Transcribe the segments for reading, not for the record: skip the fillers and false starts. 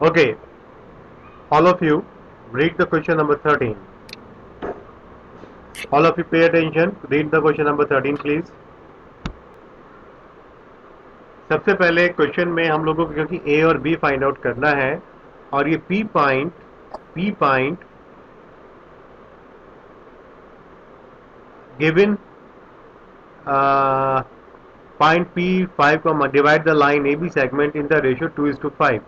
Okay, all of you read the question number 13. All of you pay attention. Read the question number 13 please. सबसे पहले question में हम लोगों को क्योंकि ए और बी फाइंड आउट करना है और ये P point given point P5 को divide the line A B segment in the ratio 2:5.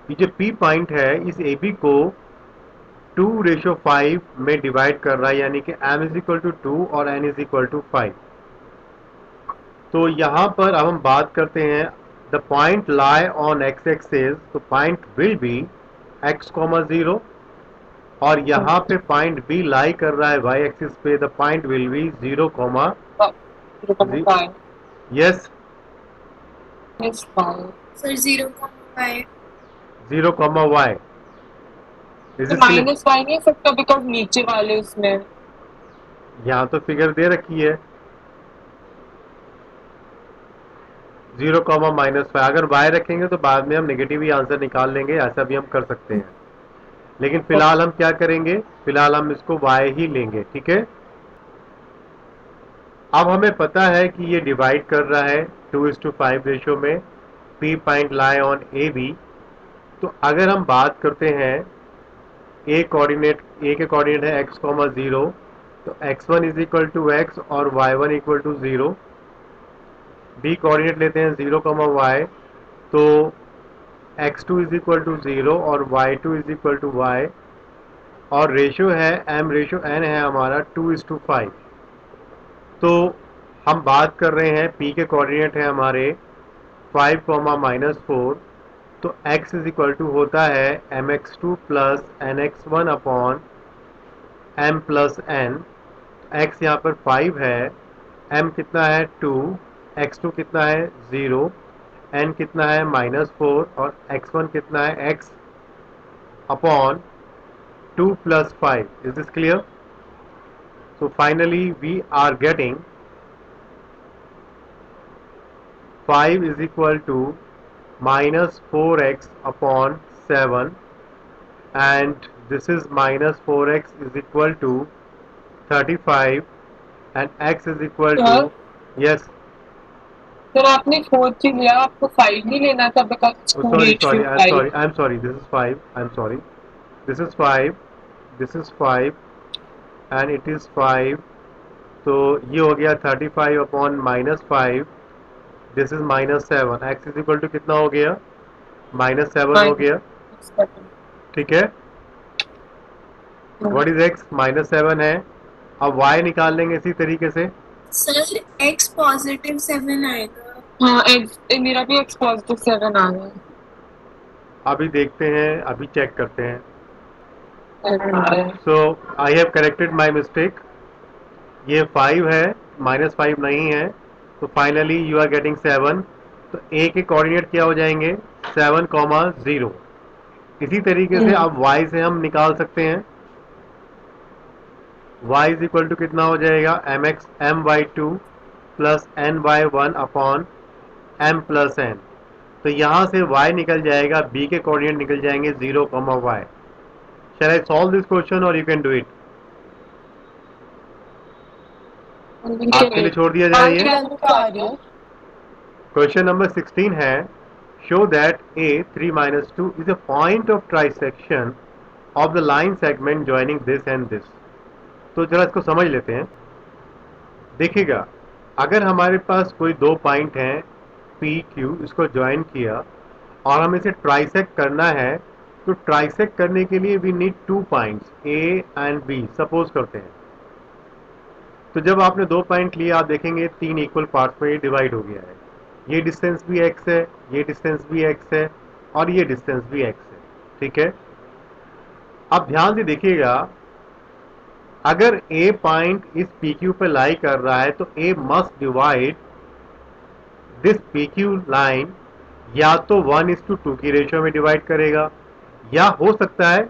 ये जो पी पॉइंट है इस ए बी को 2:5 में डिवाइड कर रहा है, यानी कि m इज इक्वल टू 2 और n इज इक्वल टू 5. तो यहाँ पर अब हम बात करते हैं the point lie on X axis. तो पॉइंट विल बी x, 0 और यहाँ पे पॉइंट बी लाई कर रहा है y एक्सिस पे. The point will B 0, 0,5. Yes Yes, 5. Sir 0,5. 0, y. Is तो दिस क्लियर? माइनस वाई नहीं हो सकता बिकॉज नीचे वाले उसमें. यहाँ तो फिगर दे रखी है 0, -5. अगर y रखेंगे तो बाद में हम नेगेटिव ही आंसर निकाल लेंगे, ऐसा भी हम कर सकते हैं. लेकिन फिलहाल हम क्या करेंगे, फिलहाल हम इसको y ही लेंगे. ठीक है. अब हमें पता है कि ये डिवाइड कर रहा है 2:5 रेशियो में. P point lie on A B. तो अगर हम बात करते हैं ए कोऑर्डिनेट, ए के कोऑर्डिनेट है x, 0. तो x1 is equal to x और y1 equal to 0. B coordinate लेते हैं 0, y. तो x2 इज इक्वल टू 0 और y2 is equal to y. और रेशियो है m रेशियो n है हमारा 2:5. तो हम बात कर रहे हैं p के कोऑर्डिनेट है हमारे 5, -4. तो x इज इक्वल टू होता है mx2 plus nx1 upon m plus n. x यहाँ पर 5 है, m कितना है 2, x2 कितना है 0, n कितना है -4 और x1 कितना है x upon 2 plus 5. Is this clear? So finally we are getting 5 is equal to minus 4x upon 7, and this is minus 4x is equal to 35 and x is equal to, sir yes, sir आपने 4 चीज लिया, आपको 5 नहीं लेना था because oh 2 sorry, ratio 5. I'm sorry, this is 5, I'm sorry, this is 5, this is 5 and it is 5. तो ये हो गया 35 upon -5. This is -7. x is equal to कितना हो गया, -7 हो गया. ठीक है. व्हाट इज x, -7 है. अब y निकाल लेंगे इसी तरीके से. सर x पॉजिटिव 7 आएगा. हाँ, मेरा भी एक्स पॉजिटिव 7 आ गया. अभी देखते हैं, अभी चेक करते हैं. 7 आ गया. So I have corrected my mistake. ये 5 है, -5 नहीं है. तो फाइनली यू आर गेटिंग 7. तो a के कोऑर्डिनेट क्या हो जाएंगे, 7, 0. इसी तरीके से अब y से हम निकाल सकते हैं. y इज इक्वल टू कितना हो जाएगा, m/2 plus n/1 upon m plus n. तो यहाँ से y निकल जाएगा, b के कोऑर्डिनेट निकल जाएंगे 0, y. Shall I solve this question और यू कैन डू इट? आपके लिए छोड़ दिया जाए ये. आ रही है. क्वेश्चन नंबर 16 है, show that a 3-2 is a point of trisection of the line segment joining this and this. तो जरा इसको समझ लेते हैं. देखिएगा, अगर हमारे पास कोई दो पॉइंट हैं पी क्यू, इसको ज्वाइन किया और हमें इसे ट्राइसेक्ट करना है. तो ट्राइसेक्ट करने के लिए we need two points A and B. Suppose करते हैं, तो जब आपने दो पॉइंट लिए आप देखेंगे तीन इक्वल पार्ट्स में ये डिवाइड हो गया है. ये डिस्टेंस भी x है, ये डिस्टेंस भी x है और ये डिस्टेंस भी x है. ठीक है. अब ध्यान से देखिएगा, अगर a पॉइंट इस PQ पे लाई कर रहा है तो a must divide this PQ line या तो 1:2 की रेशियो में डिवाइड करेगा, या हो सकता है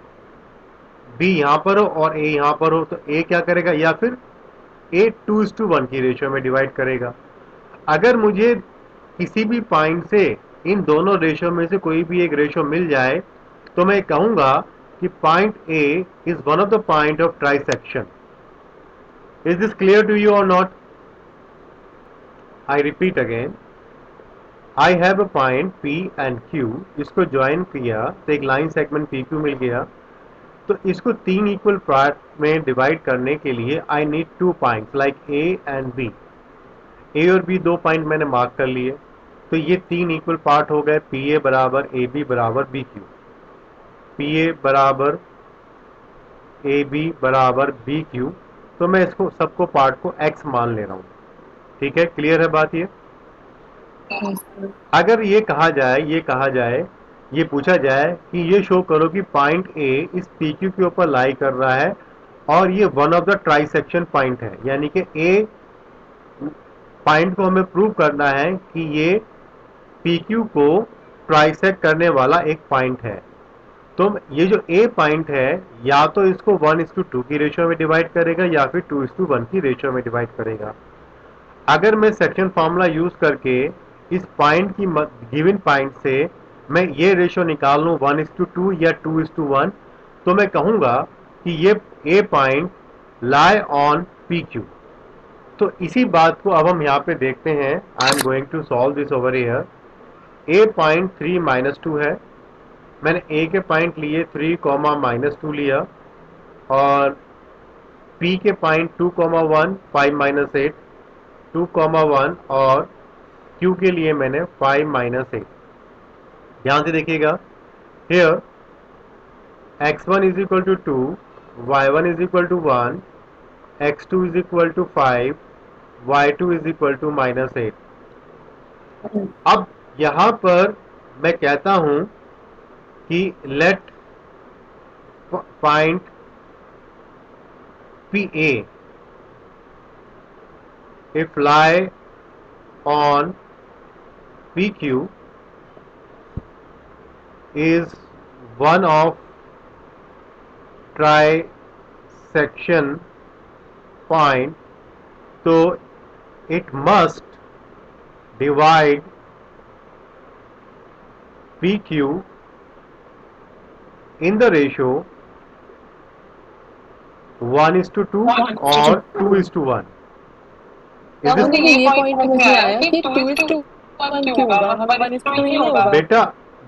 B यहां पर हो और A यहां पर हो तो A क्या करेगा, या फिर A 2:1 की रेशियो में डिवाइड करेगा. अगर मुझे किसी भी पॉइंट से इन दोनों रेशियो में से कोई भी एक रेशियो मिल जाए तो मैं कहूंगा कि point A is one of the point of trisection. Is this clear to you और not? I repeat again. I have a point P and Q. इसको ज्वाइन किया तो एक लाइन सेगमेंट पी क्यू मिल गया. तो इसको तीन इक्वल पार्ट में डिवाइड करने के लिए I need two points like A and B. A और बी दो पॉइंट मैंने मार्क कर लिए. तो ये तीन इक्वल पार्ट हो गए. पी ए बराबर ए बी बराबर बी क्यू. पी ए बराबर ए बी बराबर बी क्यू. तो मैं इसको सबको पार्ट को एक्स मान ले रहा हूँ. ठीक है, क्लियर है बात ये? अगर ये कहा जाए ये पूछा जाए कि ये शो करो कि पॉइंट ए इस पी क्यू के ऊपर लाई कर रहा है और ये one of the trisection point है, यानी कि ए पॉइंट को हमें प्रूव करना है कि ये पी क्यू को ट्राइसेक्ट करने वाला एक पॉइंट है. तो ये जो ए पॉइंट है या तो इसको 1:2 की रेशियो में डिवाइड करेगा या फिर 2:1 की रेशियो में डिवाइड करेगा. अगर मैं सेक्शन फॉर्मूला यूज करके इस पॉइंट की गिवन पॉइंट से मैं ये रेशियो निकाल लूं 1:2 या 2:1, तो मैं कहूंगा कि ये A point lie on P Q. तो इसी बात को अब हम यहाँ पे देखते हैं. I am going to solve this over here. A point 3-2 है. मैंने ए के पॉइंट लिए 3, -2 लिया और पी के पॉइंट 2, 1 5-8 2, 1 और क्यू के लिए मैंने 5-8. ध्यान से देखिएगा. Here x1 is equal to 2, y1 is equal to 1, x2 is equal to 5, y2 is equal to -8. अब यहां पर मैं कहता हूं कि let point P A if lie on PQ is one of trisection point, so it must divide PQ in the ratio 1:2 or 2:1. Is this? मुझे ये ये पॉइंट पॉइंट मुझे में आया आया कि कि 2:1 2:1 क्यों क्यों होगा, होगा, 1:2 नहीं 1:2 होगा. बेटा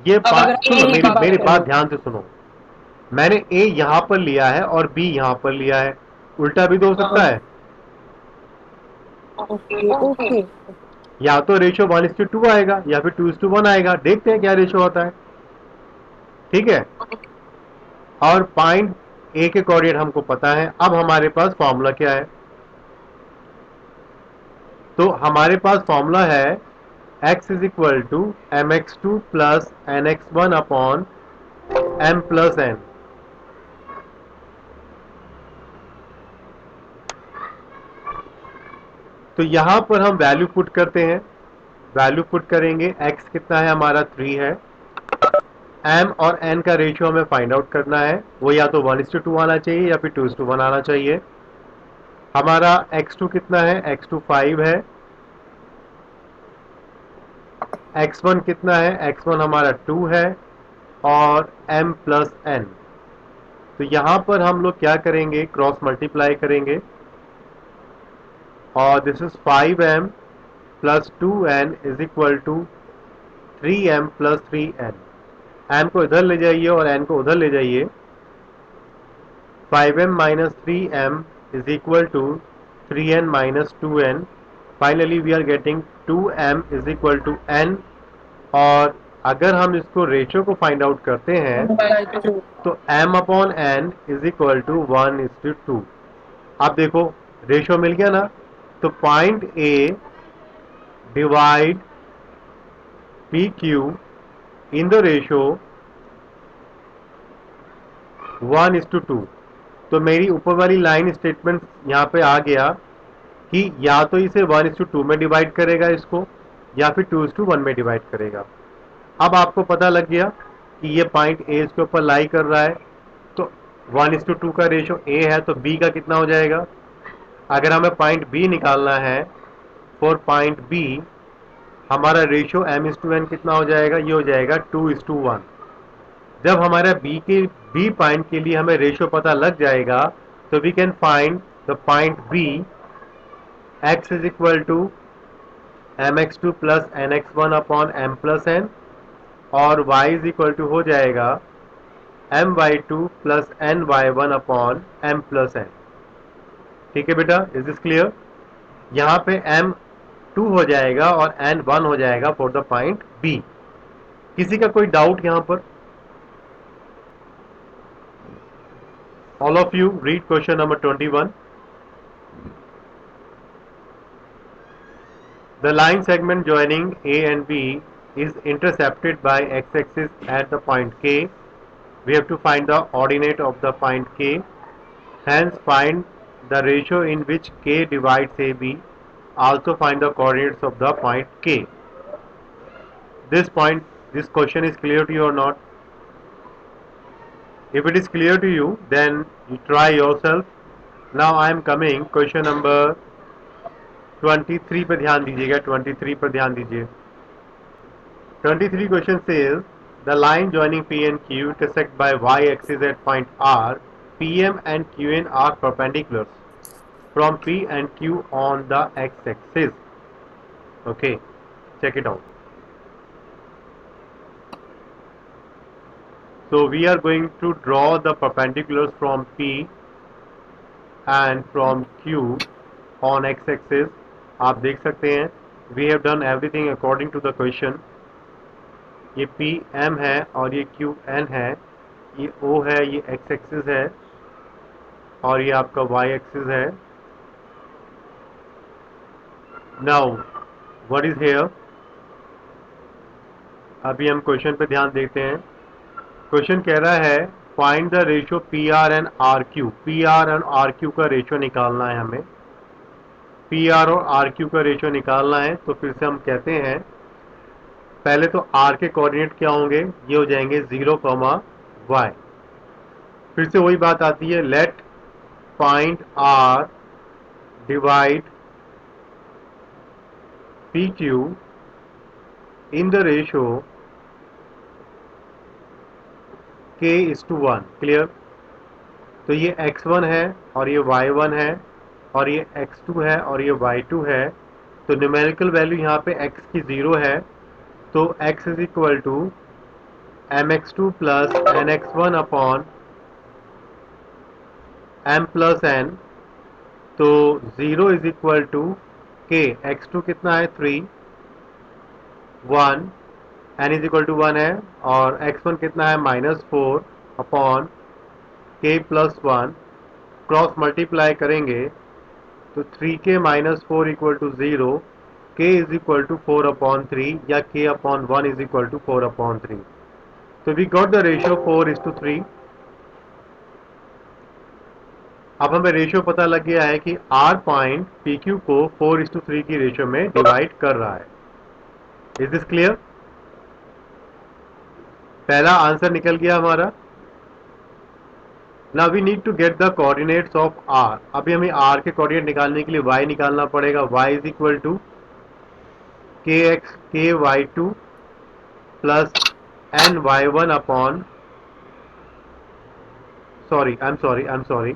ये अब अगर सुनो, A की मेरी बात मेरी करें. बात ध्यान से सुनो. मैंने ए यहां पर लिया है और बी यहां पर लिया है. उल्टा भी तो हो सकता है. Okay okay. ओके. या तो रेशियो 1:2 आएगा या फिर 2:1 आएगा. देखते हैं क्या रेशियो होता है. ठीक है. और पॉइंट ए के कोऑर्डिनेट हमको पता है. अब हमारे पास फॉर्मूला क्या है? तो हमारे पास फॉर्मूला है x is equal to mx2 plus nx1 upon m plus n. तो यहां पर हम वैल्यू पुट करते हैं. वैल्यू पुट करेंगे. x कितना है हमारा 3 है. m और n का रेशियो हमें फाइंड आउट करना है. वो या तो 1:2 आना चाहिए या फिर 2:1 आना चाहिए. हमारा x2 कितना है? x2 5 है. x1 कितना है? x1 हमारा 2 है और m प्लस n. तो यहां पर हम लोग क्या करेंगे? क्रॉस मल्टीप्लाई करेंगे और this is 5m plus 2n is equal to 3m plus 3n. m को इधर ले जाइए और n को उधर ले जाइए. 5m minus 3m is equal to 3n minus 2n. Finally we are getting 2m is equal to n. और अगर हम इसको रेशियो को फाइंड आउट करते हैं तो m upon n is equal to 1:2. अब देखो रेशियो मिल गया ना. तो point A divide P Q in the ratio 1:2. तो मेरी ऊपर वाली लाइन स्टेटमेंट यहाँ पे आ गया कि या तो इसे 1:2 में डिवाइड करेगा इसको या फिर 2:1 में डिवाइड करेगा. अब आपको पता लग गया कि ये पॉइंट ए इसके ऊपर लाई कर रहा है. तो 1:2 का रेशियो ए है तो बी का कितना हो जाएगा? अगर हमें पॉइंट बी निकालना है फॉर पॉइंट बी हमारा रेशियो m/n कितना हो जाएगा, ये हो जाएगा 2:1। जब हमारा बी पॉइंट के लिए हमें रेशियो पता लग जाएगा तो we can find the point B, x is equal to mx2 plus nx1 upon m plus n, और y इज इक्वल टू हो जाएगा my2 plus ny1 upon m plus n। ठीक है बेटा, इज दिस क्लियर? यहाँ पे m 2 हो जाएगा और n 1 हो जाएगा फॉर द पॉइंट b। किसी का कोई डाउट यहाँ पर? All of you read question number 21। The line segment joining A and B is intercepted by x-axis at the point K. We have to find the ordinate of the point K. Hence, find the ratio in which K divides AB. Also, find the coordinates of the point K. This question is clear to you or not? If it is clear to you, then you try yourself. Now, I am coming question number 23 पे ध्यान दीजिएगा, 23 पर ध्यान दीजिए। 23 question says the line joining P and Q intersect by y-axis at point R. PM and QN are perpendicular from P and Q on the x-axis. Okay, check it out. So we are going to draw the perpendiculars from P and from Q on x-axis. आप देख सकते हैं we have done everything according to the question. ये P M है और ये Q N है, ये ओ है, ये एक्स एक्सिस है और ये आपका वाई एक्सिस है। Now what is here? अभी हम क्वेश्चन पे ध्यान देते हैं। क्वेश्चन कह रहा है find the ratio P R and R Q. P R and R Q का रेशियो निकालना है हमें। पी आर और आर क्यू का रेशियो निकालना है, तो फिर से हम कहते हैं पहले तो आर के कोऑर्डिनेट क्या होंगे, ये हो जाएंगे 0, y। फिर से वही बात आती है, let point R divide P Q in the ratio k:1। Clear? तो ये x1 है और ये y1 है और ये x2 है और ये y2 है। तो न्यूमेरिकल वैल्यू यहाँ पे x की 0 है, तो x is equal to mx2 plus nx1 upon m plus n। तो 0 is equal to k, x2 कितना है 3, 1, n इज इक्वल टू 1 है, और x1 कितना है -4 upon k plus 1। Cross multiply करेंगे तो 3k minus 4 equal to 0, k is equal to 4 upon 3 या k अपॉन 1 इज इक्वल टू 4 अपॉन 3। तो वी गॉट द रेशियो 4:3। अब हमें रेशियो पता लग गया है कि r पॉइंट PQ को 4:3 की रेशियो में डिवाइड कर रहा है। Is this clear? पहला आंसर निकल गया हमारा। Now we need to get the coordinates of r। अभी हमें r के कोऑर्डिनेट निकालने के लिए y निकालना पड़ेगा। y is equal to ky2 plus ny1 upon, I am sorry,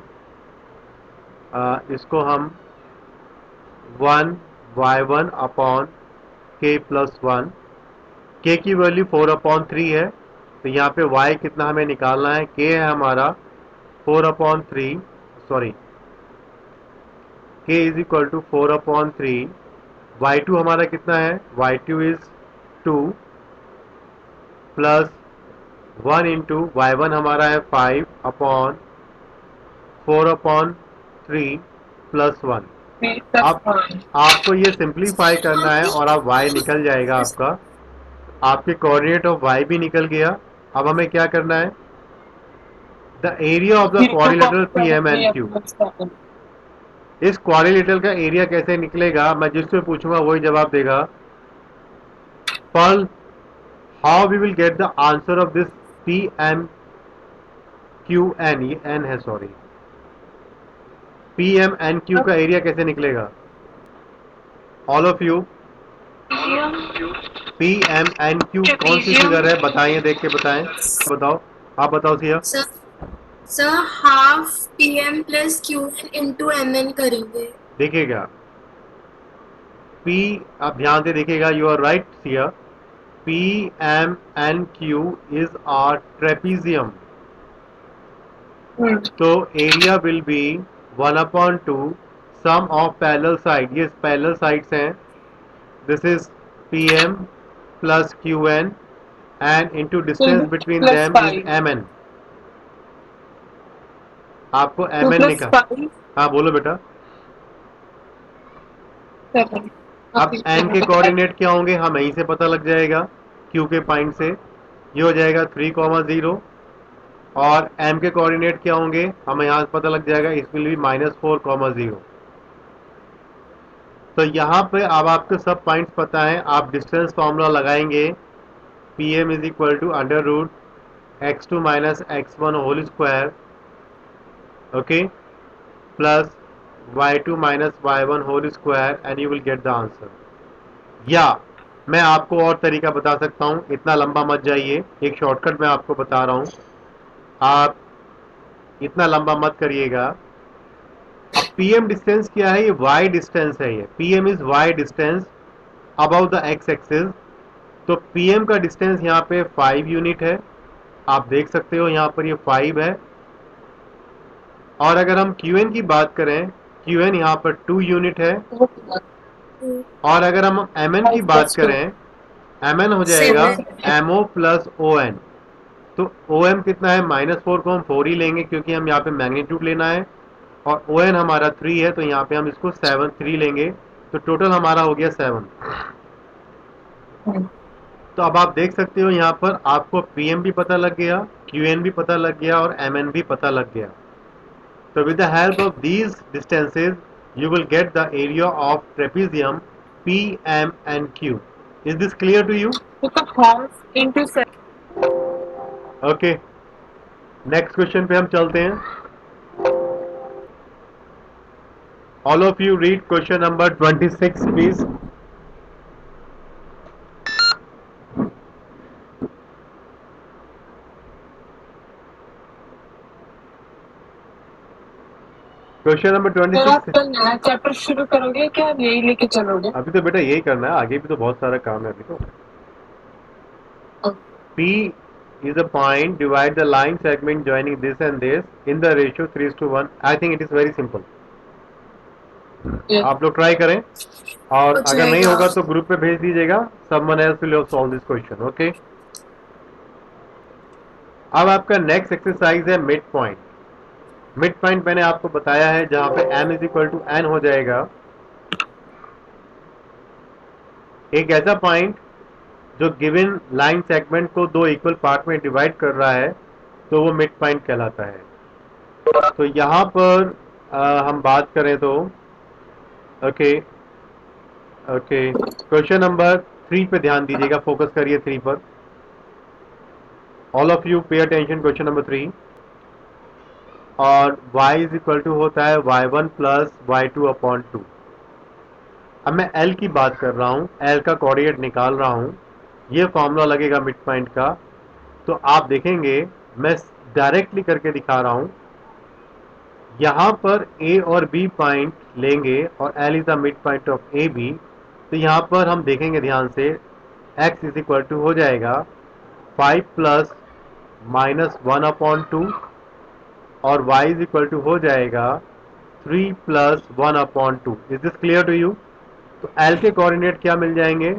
इसको हम 1y1 upon k plus 1। k की वैल्यू 4 अपॉन 3 है, तो यहाँ पे y कितना हमें निकालना है, k है हमारा 4 upon 3, sorry, k is equal to 4 upon 3। y2 हमारा कितना है, y2 is 2 plus 1 into y1 हमारा है 5 अपॉन 4 अपॉन 3 प्लस 1। अब आपको ये सिंप्लीफाई करना है और अब y निकल जाएगा आपका, आपके कोऑर्डिनेट ऑफ y भी निकल गया। अब हमें क्या करना है, the area of the quadrilateral P M and Q. इस क्वाड्रिलेटरल का एरिया कैसे निकलेगा, मैं जिससे पूछूंगा वही जवाब देगा। पर how we will get the answer of this P M Q N, ये एन है sorry, P M N Q का एरिया कैसे निकलेगा? All of you P M N Q कौन सी फिगर है, बताइए, देख के बताएं। बताओ, आप बताओ Siya. Sir sir half PM plus QN into MN करेंगे। देखिएगा पी, आप ध्यान से देखिएगा, you are right Siya. P M N Q is are trapezium, तो area will be 1/2 sum of parallel side, ये पैरेलल साइड्स हैं। This is P M plus Q N and into distance between plus them is 5 M N. आपको 2 M N plus निकाल, 5 हाँ बोलो बेटा। 7। अब N के कोऑर्डिनेट क्या होंगे, हम यहीं से पता लग जाएगा, क्यू के पॉइंट से। ये हो जाएगा 3,0, और एम के कोऑर्डिनेट क्या होंगे, हमें यहाँ से पता लग जाएगा, इसमें भी -4,0। तो यहाँ पे अब आपको सब पॉइंट्स पता है, आप डिस्टेंस फॉर्मूला लगाएंगे। P M is equal to √x2 minus x1 whole square, okay, plus y2 minus y1 whole square, and you will get the answer. या मैं आपको और तरीका बता सकता हूँ, इतना लंबा मत जाइए, एक शॉर्टकट मैं आपको बता रहा हूँ, आप इतना लंबा मत करिएगा। अब पीएम डिस्टेंस क्या है, ये वाई डिस्टेंस है, ये P M is Y distance about the X axis. तो पीएम का डिस्टेंस यहाँ पे 5 यूनिट है, आप देख सकते हो यहाँ पर ये 5 है। और अगर हम क्यूएन की बात करें, क्यूएन यहाँ पर 2 यूनिट है। और अगर हम एमएन की बात करें, एमएन हो जाएगा 7 एमओ प्लस ओ एन। तो ओ एम कितना है, -4 को हम 4 ही लेंगे, क्योंकि हम यहाँ पे मैग्नीट्यूड लेना है। और ओ एन हमारा 3 है, तो यहाँ पे हम इसको 3 लेंगे। तो टोटल हमारा हो गया 7। तो अब आप देख सकते हो यहाँ पर आपको पीएम भी पता लग गया, क्यूएन भी पता लग गया, और एमएन भी पता लग गया। तो with the help of these distances you will get the area of trapezium P, M and Q. Is this clear to you? तो half into 7। Okay. Next question पे हम चलते हैं। All of you read question number 26 please. Question number तो आप 26। कल नया chapter शुरू करोगे क्या, यही लेके चलोगे? अभी तो बेटा यही करना है, आगे भी तो बहुत सारा काम है अभी तो। P is a point, divide the line segment joining this and this in the ratio 3:1. I think it is very simple. आप लोग ट्राई करें, और हो अगर नहीं जाएगा। होगा तो ग्रुप पे भेज दीजिएगा। Someone else will solve this question, okay? अब आपका नेक्स्ट एक्सरसाइज है मिड पॉइंट। मिड पॉइंट मैंने आपको बताया है, जहां पे m is equal to n हो जाएगा। एक ऐसा पॉइंट जो गिवन लाइन सेगमेंट को दो इक्वल पार्ट में डिवाइड कर रहा है, तो वो मिड पॉइंट कहलाता है। तो यहाँ पर हम बात करें तो, ओके ओके, क्वेश्चन नंबर 3 पे ध्यान दीजिएगा, फोकस करिए 3 पर। All of you pay attention, question number 3। और y इज इक्वल टू होता है y1 प्लस y2/2। अब मैं L की बात कर रहा हूँ, L का कोऑर्डिनेट निकाल रहा हूँ, ये फॉर्मूला लगेगा मिड पॉइंट का। तो आप देखेंगे मैं डायरेक्टली करके दिखा रहा हूँ। यहाँ पर A और B पॉइंट लेंगे, और L is the mid point of A B. तो यहाँ पर हम देखेंगे ध्यान से, x इज इक्वल टू हो जाएगा 5 प्लस -1/2, और y इज इक्वल टू हो जाएगा 3 plus 1/2। Is this clear to you? तो L के कोऑर्डिनेट क्या मिल जाएंगे,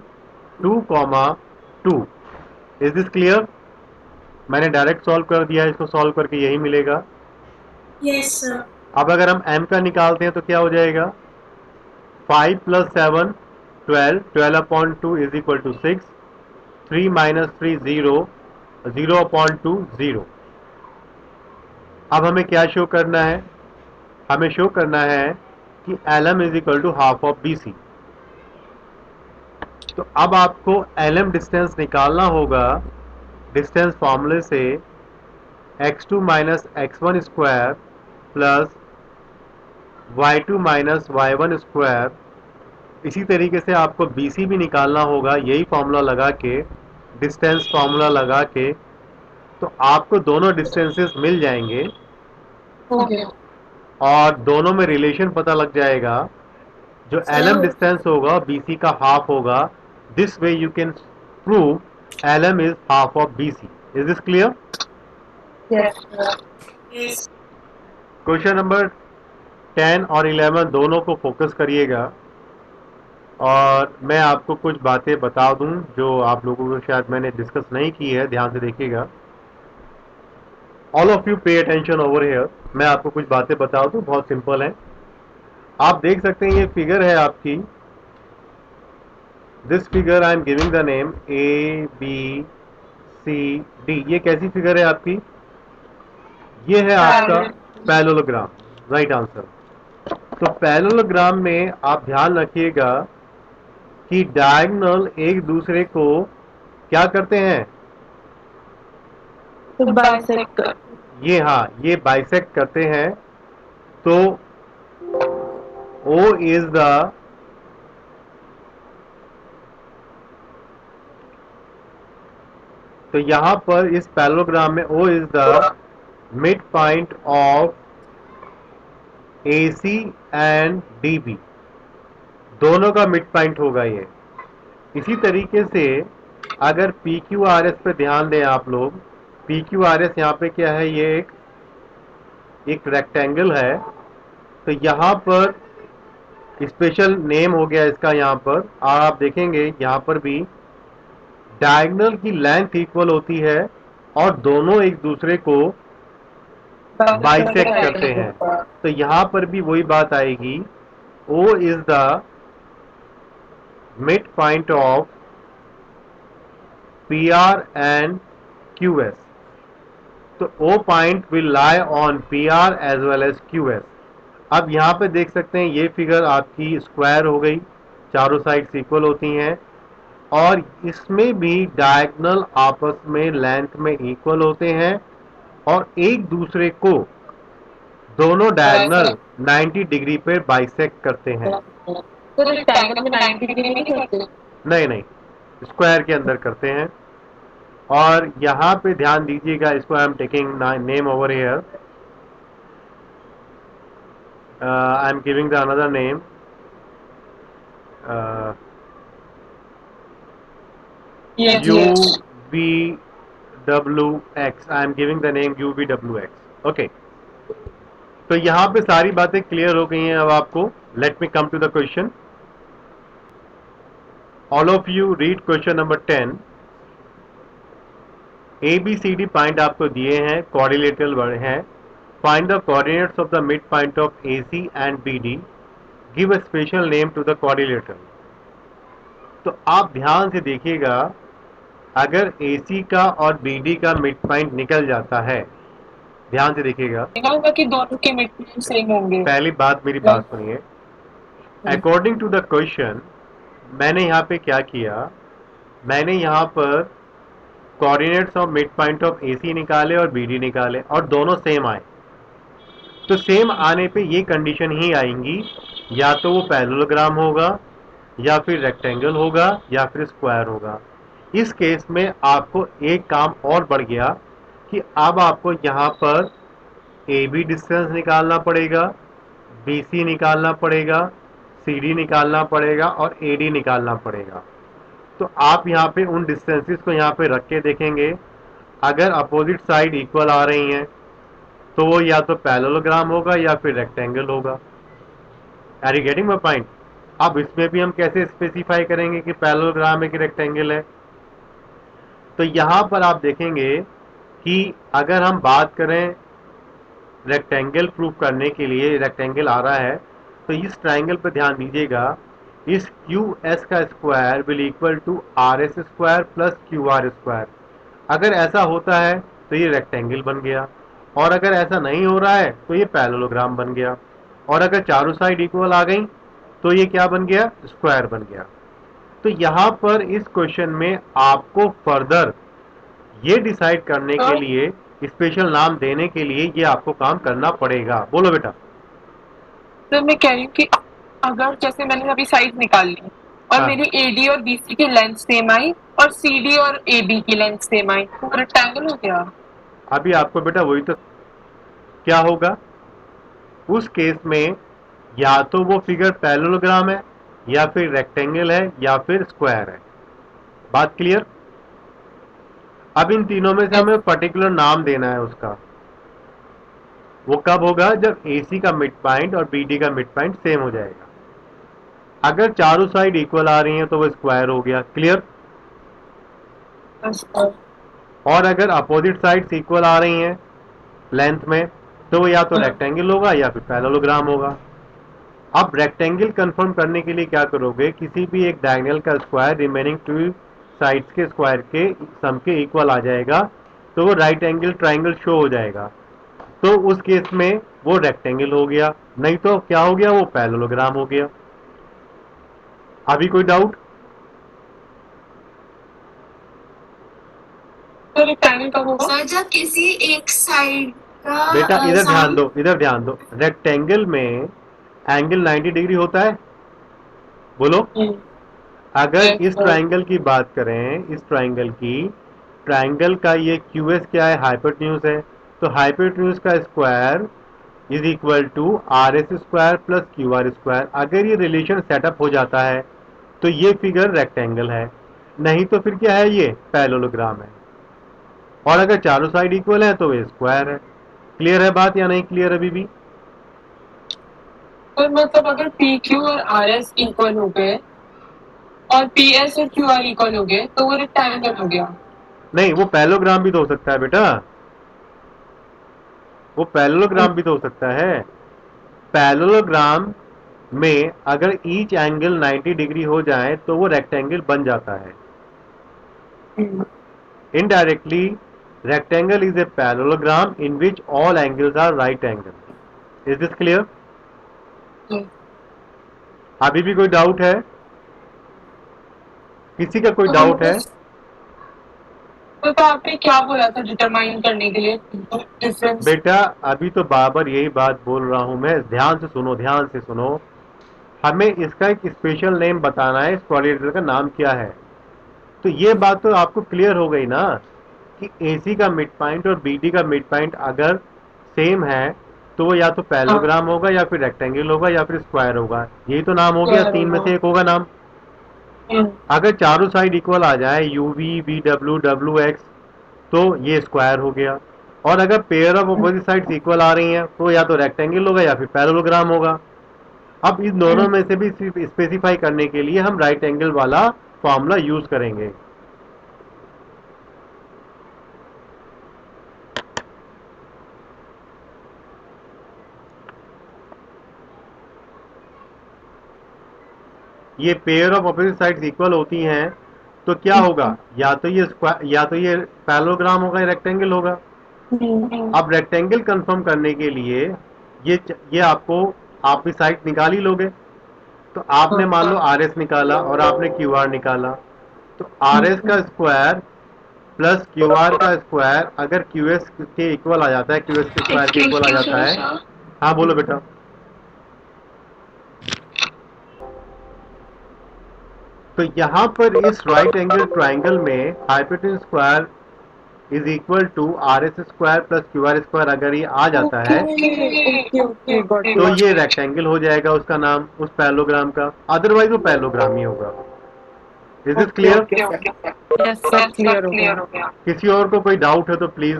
2,2। Is this clear? मैंने डायरेक्ट सॉल्व कर दिया है, इसको सॉल्व करके यही मिलेगा। Yes sir. अब अगर हम m का निकालते हैं तो क्या हो जाएगा, 5 plus 7 12, 12/2 is equal to 6, 3 minus 3 0, 0/2 0। अब हमें क्या शो करना है, हमें शो करना है कि LM is equal to half of BC। तो अब आपको LM डिस्टेंस निकालना होगा, डिस्टेंस फॉर्मूले से x2 minus x1 square plus y2 minus y1 square इसी तरीके से आपको BC भी निकालना होगा, यही फॉर्मूला लगा के, डिस्टेंस फॉर्मूला लगा के। तो आपको दोनों डिस्टेंसेस मिल जाएंगे ओके और दोनों में रिलेशन पता लग जाएगा। जो LM सर डिस्टेंस होगा BC का हाफ होगा। This way you can prove LM is half of BC। Is this clear? Yes question number 10 और 11 दोनों को फोकस करिएगा और मैं आपको कुछ बातें बता दूं जो आप लोगों को शायद मैंने डिस्कस नहीं की है। ध्यान से देखिएगा। All of you pay attention over here. मैं आपको कुछ बातें बता दूं, बहुत सिंपल है। आप देख सकते हैं ये फिगर है आपकी। This figure I am giving the name ABCD। ये कैसी फिगर है आपकी? ये है आपका पैरेललोग्राम। Right answer. तो पैरेललोग्राम में आप ध्यान रखिएगा कि डायगोनल एक दूसरे को क्या करते हैं? बाइसेक्ट ये, हाँ, ये बाइसेक्ट करते हैं। तो O इज द, तो यहां पर इस पैरेललोग्राम में O is the mid point of AC and DB। दोनों का मिड पॉइंट होगा ये। इसी तरीके से अगर PQRS पे ध्यान दें आप लोग, PQRS यहाँ पे क्या है? ये एक रेक्टेंगल है। तो यहाँ पर स्पेशल नेम हो गया इसका। यहाँ पर आप देखेंगे यहाँ पर भी डायगोनल की लेंथ इक्वल होती है और दोनों एक दूसरे को बाइसेक्ट करते हैं। तो यहाँ पर भी वही बात आएगी। O is the mid point of PR and QS। तो O point will lie on PR as well as QS। अब यहाँ पे देख सकते हैं ये फिगर आपकी स्क्वायर हो गई, चारों साइड्स इक्वल होती हैं और इसमें भी डायगोनल आपस में लेंथ में इक्वल होते हैं और एक दूसरे को दोनों डायगोनल 90 डिग्री पे बाइसेक्ट करते हैं। तो रेक्टेंगल में 90 डिग्री नहीं करते? नहीं नहीं, स्क्वायर के अंदर करते हैं। और यहाँ पे ध्यान दीजिएगा, इसको I am taking name over here. I am giving the another name yes UVWX। I am giving the name UVWX। Okay, तो यहाँ पे सारी बातें क्लियर हो गई हैं अब आपको। Let me come to the question. All of you read question number 10। ABCD point आपको दिए हैं, कोऑर्डिनेटर हैं। Find the coordinates of the mid point of AC and BD। Give a special name to the coordinator. तो आप ध्यान से देखिएगा, अगर AC का और BD का मिड पॉइंट निकल जाता है, ध्यान से देखिएगा, होगा कि दोनों के मिड पॉइंट सेम होंगे। पहली बात मेरी बात सुनिए। अकॉर्डिंग टू द क्वेश्चन मैंने यहाँ पे क्या किया? मैंने यहाँ पर coordinates of mid point of AC निकाले और BD निकाले और दोनों सेम आए। तो सेम आने पे ये कंडीशन ही आएंगी, या तो वो पैरेललोग्राम होगा या फिर रेक्टेंगल होगा या फिर स्क्वायर होगा। इस केस में आपको एक काम और बढ़ गया कि अब आपको यहाँ पर AB डिस्टेंस निकालना पड़ेगा, BC निकालना पड़ेगा, CD निकालना पड़ेगा और AD निकालना पड़ेगा। तो आप यहाँ पे उन डिस्टेंसेस को यहाँ पे रख के देखेंगे। अगर अपोजिट साइड इक्वल आ रही हैं तो वो या तो पैरेललोग्राम होगा या फिर रेक्टेंगल होगा। Are you getting my point? अब इसमें भी हम कैसे स्पेसिफाई करेंगे कि पैरेललोग्राम है कि रेक्टेंगल है? तो यहाँ पर आप देखेंगे कि अगर हम बात करें रेक्टेंगल प्रूफ करने के लिए, रेक्टेंगल आ रहा है तो इस ट्राइंगल पर ध्यान दीजिएगा। इस QS का square will equal to RS square plus QR square. अगर ऐसा होता है तो ये रेक्टेंगल बन गया और अगर ऐसा नहीं हो रहा है तो ये पैरेललोग्राम बन गया। और अगर चारों साइड इक्वल आ गई तो ये क्या बन गया? स्क्वायर बन गया। तो यहाँ पर इस क्वेश्चन में आपको फर्दर ये डिसाइड करने के लिए, स्पेशल नाम देने के लिए ये आपको काम करना पड़ेगा। बोलो बेटा। तो मैं कह रही हूँ कि अगर जैसे मैंने अभी साइड निकाल ली और हाँ। मेरी एडी और बीसी की लेंथ सेम आई और सीडी और एबी की लेंथ सेम आई तो रेक्टेंगल हो गया। अभी आपको बेटा वही तो क्या होगा उस केस में, या तो वो फिगर पैरेललोग्राम है या फिर रेक्टेंगल है या फिर स्क्वायर है। बात क्लियर? अब इन तीनों में से हमें पर्टिकुलर नाम देना है उसका। वो कब होगा? जब AC का मिड पॉइंट और BD का मिड पॉइंट सेम हो जाएगा। अगर चारों साइड इक्वल आ रही हैं तो वो स्क्वायर हो गया। क्लियर? और अगर अपोजिट साइड्स इक्वल आ रही हैं लेंथ में तो वो या तो रेक्टेंगल होगा या फिर पैरेललोग्राम होगा। अब रेक्टेंगल कंफर्म करने के लिए क्या करोगे? किसी भी एक डायगोनल का स्क्वायर रिमेनिंग टू साइड्स के स्क्वायर के सम के इक्वल आ जाएगा तो वो राइट एंगल ट्राइंगल शो हो जाएगा। तो उस केस में वो रेक्टेंगल हो गया, नहीं तो क्या हो गया? वो पैरेललोग्राम हो गया। अभी कोई डाउट? तो रेक्टेंगल कब होगा? सर जब किसी एक साइड बेटा का इधर ध्यान सम दो, इधर ध्यान दो। रेक्टेंगल में एंगल 90 डिग्री होता है। बोलो। अगर इस ट्राइंगल की बात करें, इस ट्राइंगल की, ट्राइंगल का ये QS क्या है? हाइपोटेन्यूज है। तो हाइपोटेन्यूज का square is equal to RS square plus QR square. अगर ये रिलेशन सेटअप हो जाता है तो ये फिगर रेक्टेंगल है, नहीं तो फिर क्या है? ये पैरेललोग्राम है। और अगर चारों साइड इक्वल है तो ये स्क्वायर है। क्लियर है बात या नहीं क्लियर अभी भी? तो मतलब अगर पी क्यू और आर एस इक्वल हो गए और पी एस और क्यू आर इक्वल हो गए तो वो रेक्टेंगल हो गया। नहीं, वो पैरेललोग्राम भी तो हो सकता है बेटा। वो पैरेललोग्राम भी तो हो सकता है। पैरेललोग्राम में अगर ईच एंगल 90 डिग्री हो जाए तो वो रेक्टेंगल बन जाता है। Indirectly rectangle is a parallelogram in which all angles are right angle. Is this clear? अभी भी कोई डाउट है? किसी का कोई डाउट है? तो आपने क्या बोला था डिटरमाइन करने के लिए डिफरेंस? बेटा अभी तो बाबर यही बात बोल रहा हूं मैं, ध्यान से सुनो, ध्यान से सुनो। हमें इसका एक स्पेशल नेम बताना है, इस कोऑर्डिनेटर का नाम क्या है। तो ये बात तो आपको क्लियर हो गई ना कि AC का मिड पॉइंट और BD का मिड पॉइंट अगर सेम है तो वो या तो पैरेललोग्राम होगा या फिर रेक्टेंगल होगा या फिर स्क्वायर होगा। यही तो नाम हो गया, तीन में से एक होगा नाम। अगर चारों साइड इक्वल आ जाए UV VW WX तो ये स्क्वायर हो गया। और अगर pair of opposite sides equal आ रही हैं तो या तो रेक्टेंगल होगा या फिर पैरेललोग्राम होगा। अब इन दोनों में से भी स्पेसिफाई करने के लिए हम राइट एंगल वाला फॉर्मूला यूज करेंगे। ये pair of opposite sides equal होती हैं तो क्या होगा? या तो ये स्क्वायर या तो ये पैरेललोग्राम होगा या रेक्टेंगल होगा। अब रेक्टेंगल कंफर्म करने के लिए ये आपको, आप भी साइड निकाल ही लोगे। तो आपने मान लो RS निकाला और आपने QR निकाला, तो RS का स्क्वायर प्लस QR का स्क्वायर अगर QS के इक्वल आ जाता है, QS के स्क्वायर के इक्वल आ जाता है। हाँ बोलो बेटा। तो यहाँ पर इस राइट एंगल ट्राइंगल में hypotenuse square is equal to RS square plus QR square अगर ये आ जाता है तो ये रेक्टेंगल हो जाएगा उसका नाम, उस पैरेललोग्राम का। अदरवाइज वो पैरेललोग्राम ही होगा। Is this clear? यस सब क्लियर हो गया। किसी और को कोई डाउट है तो प्लीज